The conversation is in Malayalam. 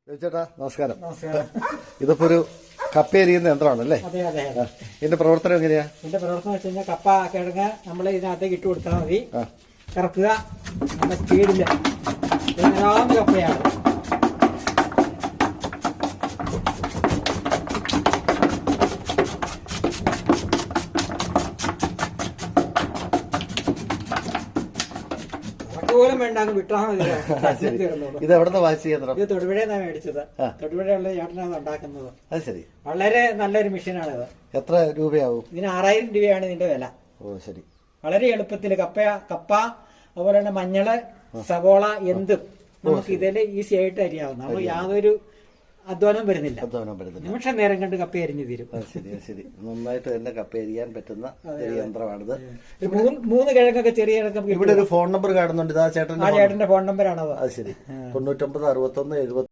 ചേട്ടാ നമസ്കാരം. നമസ്കാരം. ഇതിപ്പോ ഒരു കപ്പ എരിയുന്ന യന്ത്രമാണല്ലേ? അതെ അതെ. ഇതിന്റെ പ്രവർത്തനം എങ്ങനെയാ? ഇതിന്റെ പ്രവർത്തനം വെച്ച് കഴിഞ്ഞാൽ കപ്പ കിഴങ്ങ് നമ്മൾ ഇതിനകത്തേക്ക് ഇട്ട് കൊടുത്താൽ മതി. കറക്കുക നല്ല സ്പീഡില് ധാരാളം കപ്പയാണ്. പോലും വേണ്ട, അങ്ങ് വിട്ടാൽ മതി. ഇത് എവിടെ വാങ്ങിച്ച യന്ത്രം? ഇത് തൊടുപുഴയെന്നാണ് മേടിച്ചത്. തൊടുപുഴയുള്ള ചേട്ടനാണ് ഉണ്ടാക്കുന്നത്. അത് ശരി. വളരെ നല്ലൊരു മെഷീനാണിത്. എത്ര രൂപയാവും? ഇതിന് 6000 രൂപയാണ് ഇതിന്റെ വില. ഓ ശരി. വളരെ എളുപ്പത്തിൽ കപ്പ അതുപോലെ തന്നെ മഞ്ഞള്, സവോള എന്തും നമുക്ക് ഇതിൽ ഈസി ആയിട്ട് അരിയാവും. നമ്മൾ യാതൊരു അധ്വാനം വരുന്നില്ല. നിമിഷ നേരം കണ്ട് കപ്പ അരിഞ്ഞു തീരും. ശരി ശരി. നന്നായിട്ട് തന്നെ കപ്പ അരിയാൻ പറ്റുന്ന ഒരു യന്ത്രമാണിത്. 3 കിഴങ്ങൊക്കെ ചെറിയ കിഴങ്ങ്. ഇവിടെ ഒരു ഫോൺ നമ്പർ കാണുന്നുണ്ട്. ആ ചേട്ടന്റെ ഫോൺ നമ്പറാണത്. അത് ശരി. 99 61 70